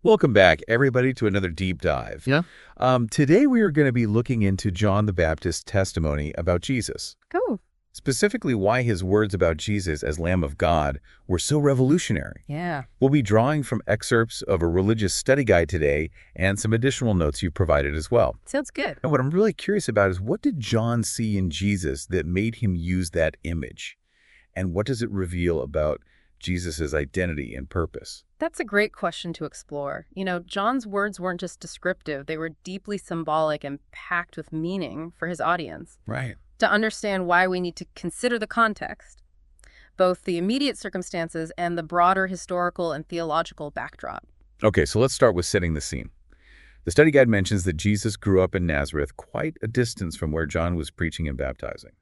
Welcome back, everybody, to another deep dive. Yeah. Today we are going to be looking into John the Baptist's testimony about Jesus, Cool. specifically why his words about Jesus as Lamb of God were so revolutionary. Yeah. We'll be drawing from excerpts of a religious study guide today and some additional notes you provided as well. Sounds good. And what I'm really curious about is, what did John see in Jesus that made him use that image? And what does it reveal about Jesus' identity and purpose? That's a great question to explore. John's words weren't just descriptive, they were deeply symbolic and packed with meaning for his audience. Right. To understand why, we need to consider the context, both the immediate circumstances and the broader historical and theological backdrop. Okay, so let's start with setting the scene. The study guide mentions that Jesus grew up in Nazareth, quite a distance from where John was preaching and baptizing.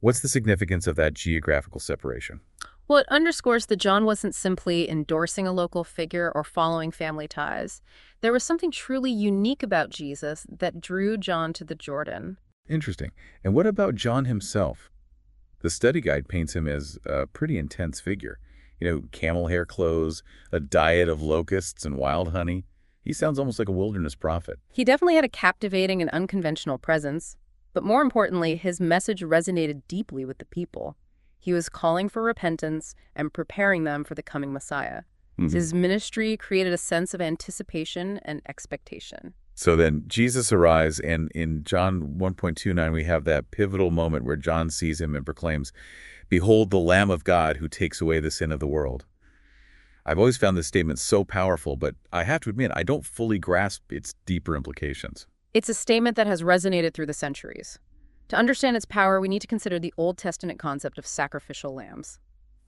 What's the significance of that geographical separation? Well, it underscores that John wasn't simply endorsing a local figure or following family ties. There was something truly unique about Jesus that drew John to the Jordan. Interesting. And what about John himself? The study guide paints him as a pretty intense figure. Camel hair clothes, a diet of locusts and wild honey. He sounds almost like a wilderness prophet. He definitely had a captivating and unconventional presence, but more importantly, his message resonated deeply with the people. He was calling for repentance and preparing them for the coming Messiah. His ministry created a sense of anticipation and expectation. So then Jesus arrives, and in John 1.29, we have that pivotal moment where John sees him and proclaims, "Behold the Lamb of God who takes away the sin of the world." I've always found this statement so powerful, but I have to admit, I don't fully grasp its deeper implications. It's a statement that has resonated through the centuries. To understand its power, we need to consider the Old Testament concept of sacrificial lambs.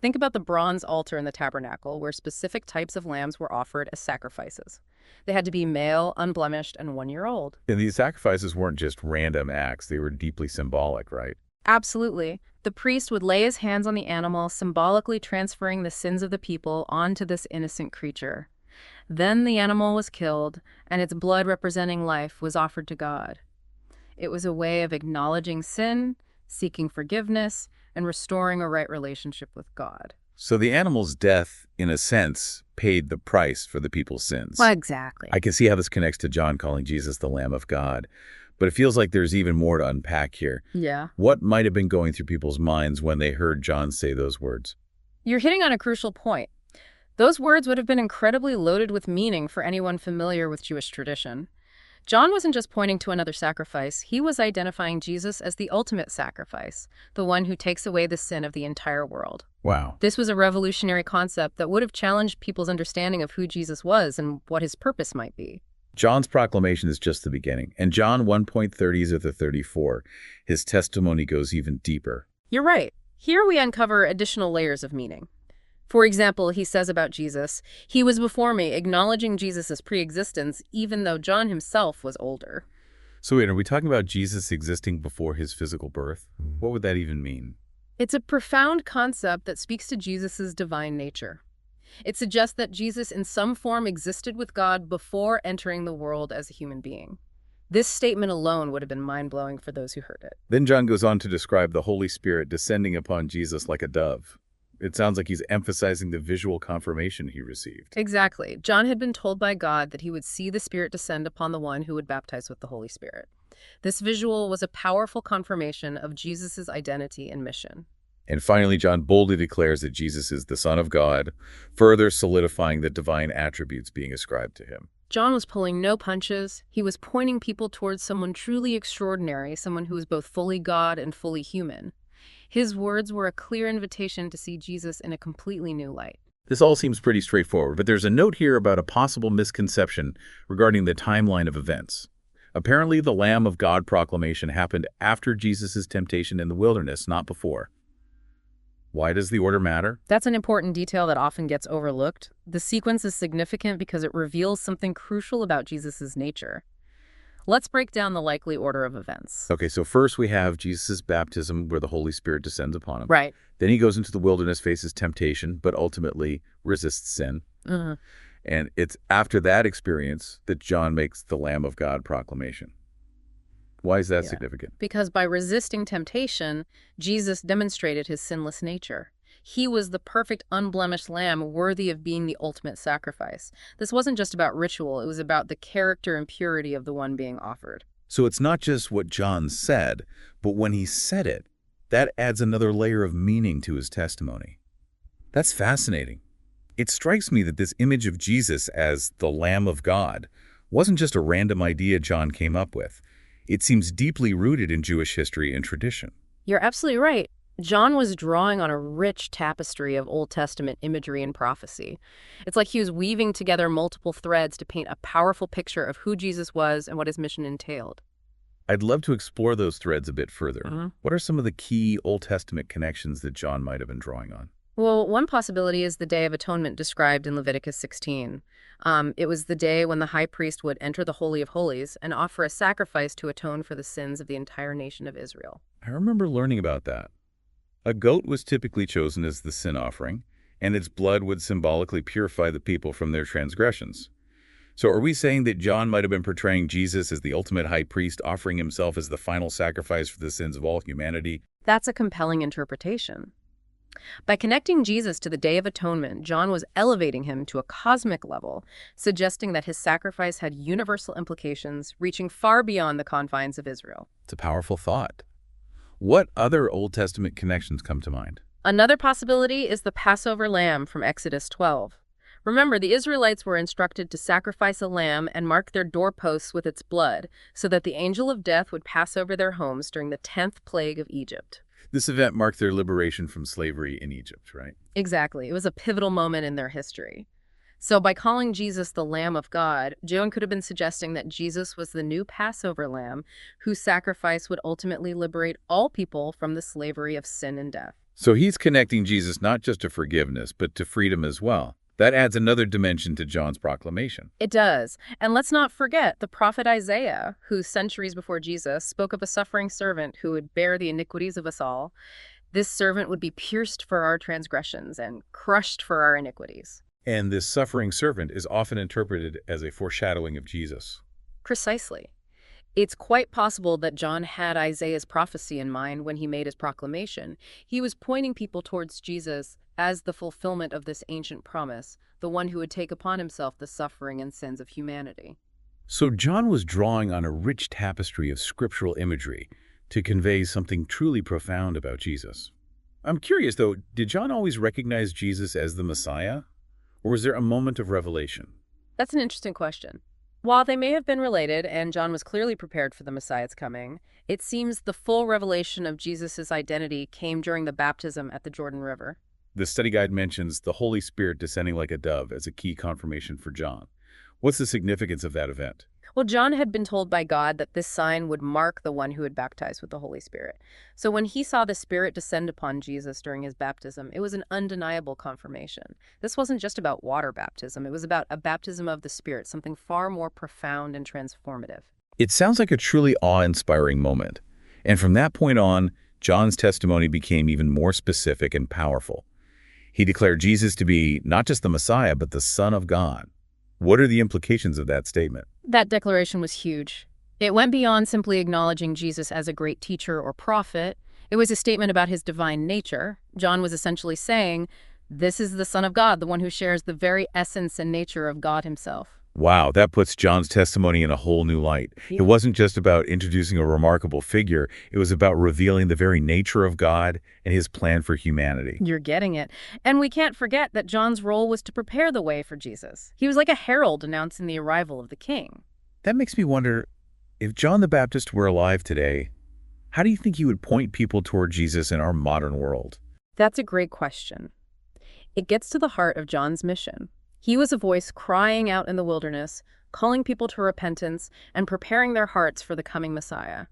Think about the bronze altar in the tabernacle, where specific types of lambs were offered as sacrifices. They had to be male, unblemished, and 1 year old. And these sacrifices weren't just random acts. They were deeply symbolic, right? Absolutely. The priest would lay his hands on the animal, symbolically transferring the sins of the people onto this innocent creature. Then the animal was killed, and its blood, representing life, was offered to God. It was a way of acknowledging sin, seeking forgiveness, and restoring a right relationship with God. So the animal's death, in a sense, paid the price for the people's sins. Well, exactly. I can see how this connects to John calling Jesus the Lamb of God, but it feels like there's even more to unpack here. Yeah. What might have been going through people's minds when they heard John say those words? You're hitting on a crucial point. Those words would have been incredibly loaded with meaning for anyone familiar with Jewish tradition. John wasn't just pointing to another sacrifice, he was identifying Jesus as the ultimate sacrifice, the one who takes away the sin of the entire world. Wow. This was a revolutionary concept that would have challenged people's understanding of who Jesus was and what his purpose might be. John's proclamation is just the beginning, and John 1.30-34, his testimony goes even deeper. You're right. Here we uncover additional layers of meaning. For example, he says about Jesus, "He was before me," acknowledging Jesus' pre-existence, even though John himself was older. So wait, are we talking about Jesus existing before his physical birth? What would that even mean? It's a profound concept that speaks to Jesus' divine nature. It suggests that Jesus in some form existed with God before entering the world as a human being. This statement alone would have been mind-blowing for those who heard it. Then John goes on to describe the Holy Spirit descending upon Jesus like a dove. It sounds like he's emphasizing the visual confirmation he received. Exactly. John had been told by God that he would see the Spirit descend upon the one who would baptize with the Holy Spirit. This visual was a powerful confirmation of Jesus' identity and mission. And finally, John boldly declares that Jesus is the Son of God, further solidifying the divine attributes being ascribed to him. John was pulling no punches. He was pointing people towards someone truly extraordinary, someone who was both fully God and fully human. His words were a clear invitation to see Jesus in a completely new light. This all seems pretty straightforward, but there's a note here about a possible misconception regarding the timeline of events. Apparently, the Lamb of God proclamation happened after Jesus' temptation in the wilderness, not before. Why does the order matter? That's an important detail that often gets overlooked. The sequence is significant because it reveals something crucial about Jesus' nature. Let's break down the likely order of events. Okay, so first we have Jesus' baptism where the Holy Spirit descends upon him. Right. Then he goes into the wilderness, faces temptation, but ultimately resists sin. And it's after that experience that John makes the Lamb of God proclamation. Why is that significant? Because by resisting temptation, Jesus demonstrated his sinless nature. He was the perfect, unblemished lamb worthy of being the ultimate sacrifice. This wasn't just about ritual, it was about the character and purity of the one being offered. So it's not just what John said, but when he said it, that adds another layer of meaning to his testimony. That's fascinating. It strikes me that this image of Jesus as the Lamb of God wasn't just a random idea John came up with. It seems deeply rooted in Jewish history and tradition. You're absolutely right. John was drawing on a rich tapestry of Old Testament imagery and prophecy. It's like he was weaving together multiple threads to paint a powerful picture of who Jesus was and what his mission entailed. I'd love to explore those threads a bit further. What are some of the key Old Testament connections that John might have been drawing on? Well, one possibility is the Day of Atonement described in Leviticus 16. It was the day when the high priest would enter the Holy of Holies and offer a sacrifice to atone for the sins of the entire nation of Israel. I remember learning about that. A goat was typically chosen as the sin offering, and its blood would symbolically purify the people from their transgressions. So are we saying that John might have been portraying Jesus as the ultimate high priest, offering himself as the final sacrifice for the sins of all humanity? That's a compelling interpretation. By connecting Jesus to the Day of Atonement, John was elevating him to a cosmic level, suggesting that his sacrifice had universal implications reaching far beyond the confines of Israel. It's a powerful thought. What other Old Testament connections come to mind? Another possibility is the Passover lamb from Exodus 12. Remember, the Israelites were instructed to sacrifice a lamb and mark their doorposts with its blood so that the angel of death would pass over their homes during the 10th plague of Egypt. This event marked their liberation from slavery in Egypt, right? Exactly. It was a pivotal moment in their history. So by calling Jesus the Lamb of God, Joan could have been suggesting that Jesus was the new Passover lamb whose sacrifice would ultimately liberate all people from the slavery of sin and death. So he's connecting Jesus not just to forgiveness, but to freedom as well. That adds another dimension to John's proclamation. It does. And let's not forget the prophet Isaiah, who centuries before Jesus spoke of a suffering servant who would bear the iniquities of us all. This servant would be pierced for our transgressions and crushed for our iniquities. And this suffering servant is often interpreted as a foreshadowing of Jesus. Precisely. It's quite possible that John had Isaiah's prophecy in mind when he made his proclamation. He was pointing people towards Jesus as the fulfillment of this ancient promise, the one who would take upon himself the suffering and sins of humanity. So John was drawing on a rich tapestry of scriptural imagery to convey something truly profound about Jesus. I'm curious, though, did John always recognize Jesus as the Messiah? Or was there a moment of revelation? That's an interesting question. While they may have been related, and John was clearly prepared for the Messiah's coming, it seems the full revelation of Jesus' identity came during the baptism at the Jordan River. The study guide mentions the Holy Spirit descending like a dove as a key confirmation for John. What's the significance of that event? Well, John had been told by God that this sign would mark the one who had baptized with the Holy Spirit. So when he saw the Spirit descend upon Jesus during his baptism, it was an undeniable confirmation. This wasn't just about water baptism. It was about a baptism of the Spirit, something far more profound and transformative. It sounds like a truly awe-inspiring moment. And from that point on, John's testimony became even more specific and powerful. He declared Jesus to be not just the Messiah, but the Son of God. What are the implications of that statement? That declaration was huge. It went beyond simply acknowledging Jesus as a great teacher or prophet. It was a statement about his divine nature. John was essentially saying, this is the Son of God, the one who shares the very essence and nature of God himself. Wow, that puts John's testimony in a whole new light. It wasn't just about introducing a remarkable figure. It was about revealing the very nature of God and his plan for humanity. You're getting it. And we can't forget that John's role was to prepare the way for Jesus. He was like a herald announcing the arrival of the king. That makes me wonder, if John the Baptist were alive today, how do you think he would point people toward Jesus in our modern world? That's a great question. It gets to the heart of John's mission. He was a voice crying out in the wilderness, calling people to repentance and preparing their hearts for the coming Messiah.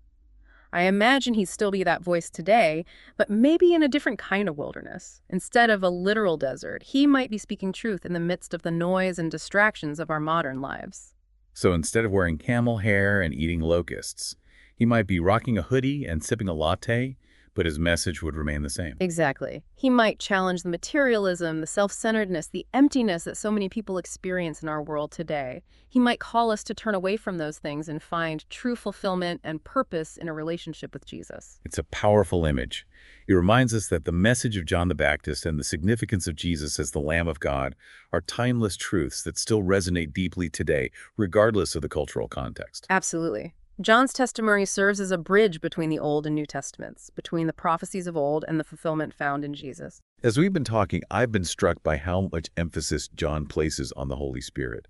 I imagine he'd still be that voice today, but maybe in a different kind of wilderness. Instead of a literal desert, he might be speaking truth in the midst of the noise and distractions of our modern lives. So instead of wearing camel hair and eating locusts, he might be rocking a hoodie and sipping a latte, but his message would remain the same. Exactly. He might challenge the materialism, the self-centeredness, the emptiness that so many people experience in our world today. He might call us to turn away from those things and find true fulfillment and purpose in a relationship with Jesus. It's a powerful image. It reminds us that the message of John the Baptist and the significance of Jesus as the Lamb of God are timeless truths that still resonate deeply today, regardless of the cultural context. Absolutely. John's testimony serves as a bridge between the Old and New Testaments, between the prophecies of old and the fulfillment found in Jesus. As we've been talking, I've been struck by how much emphasis John places on the Holy Spirit.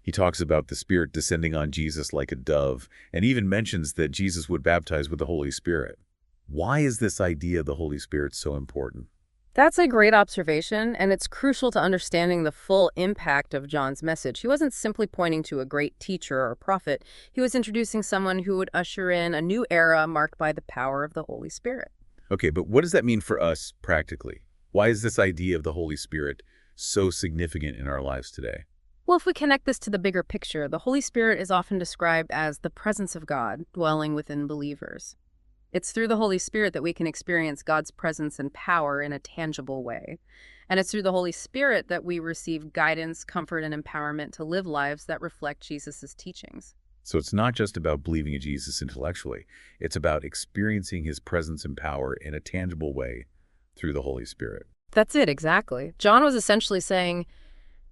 He talks about the Spirit descending on Jesus like a dove, and even mentions that Jesus would baptize with the Holy Spirit. Why is this idea of the Holy Spirit so important? That's a great observation, and it's crucial to understanding the full impact of John's message. He wasn't simply pointing to a great teacher or prophet. He was introducing someone who would usher in a new era marked by the power of the Holy Spirit. Okay, but what does that mean for us practically? Why is this idea of the Holy Spirit so significant in our lives today? Well, if we connect this to the bigger picture, the Holy Spirit is often described as the presence of God dwelling within believers. It's through the Holy Spirit that we can experience God's presence and power in a tangible way. And it's through the Holy Spirit that we receive guidance, comfort, and empowerment to live lives that reflect Jesus' teachings. So it's not just about believing in Jesus intellectually. It's about experiencing his presence and power in a tangible way through the Holy Spirit. That's it, exactly. John was essentially saying,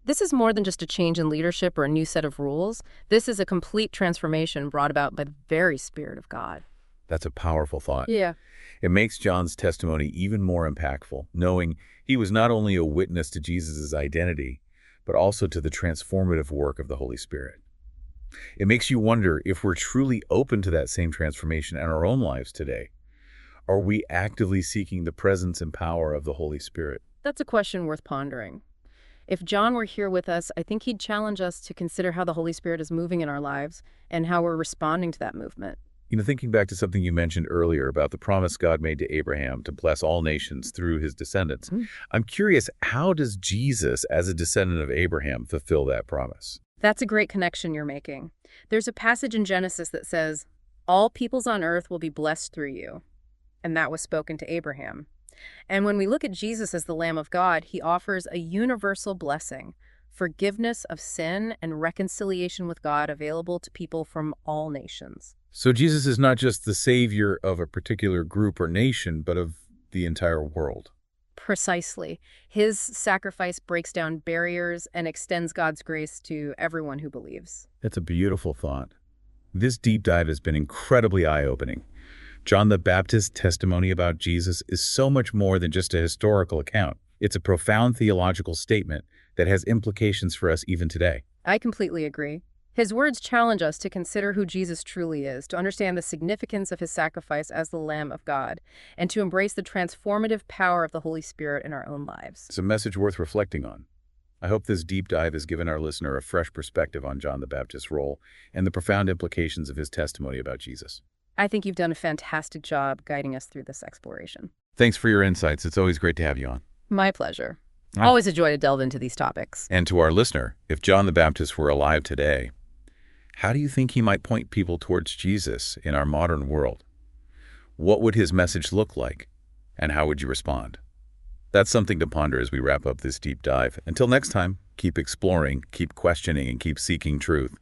this is more than just a change in leadership or a new set of rules. This is a complete transformation brought about by the very Spirit of God. That's a powerful thought. Yeah. It makes John's testimony even more impactful, knowing he was not only a witness to Jesus' identity, but also to the transformative work of the Holy Spirit. It makes you wonder if we're truly open to that same transformation in our own lives today. Are we actively seeking the presence and power of the Holy Spirit? That's a question worth pondering. If John were here with us, I think he'd challenge us to consider how the Holy Spirit is moving in our lives and how we're responding to that movement. Thinking back to something you mentioned earlier about the promise God made to Abraham to bless all nations through his descendants, I'm curious, how does Jesus, as a descendant of Abraham, fulfill that promise? That's a great connection you're making. There's a passage in Genesis that says, all peoples on earth will be blessed through you. And that was spoken to Abraham. And when we look at Jesus as the Lamb of God, he offers a universal blessing, forgiveness of sin and reconciliation with God available to people from all nations. So Jesus is not just the savior of a particular group or nation, but of the entire world. Precisely. His sacrifice breaks down barriers and extends God's grace to everyone who believes. That's a beautiful thought. This deep dive has been incredibly eye-opening. John the Baptist's testimony about Jesus is so much more than just a historical account. It's a profound theological statement that has implications for us even today. I completely agree. His words challenge us to consider who Jesus truly is, to understand the significance of his sacrifice as the Lamb of God, and to embrace the transformative power of the Holy Spirit in our own lives. It's a message worth reflecting on. I hope this deep dive has given our listener a fresh perspective on John the Baptist's role and the profound implications of his testimony about Jesus. I think you've done a fantastic job guiding us through this exploration. Thanks for your insights. It's always great to have you on. My pleasure. Always a joy to delve into these topics. And to our listener, if John the Baptist were alive today, how do you think he might point people towards Jesus in our modern world? What would his message look like? And how would you respond? That's something to ponder as we wrap up this deep dive. Until next time, keep exploring, keep questioning, and keep seeking truth.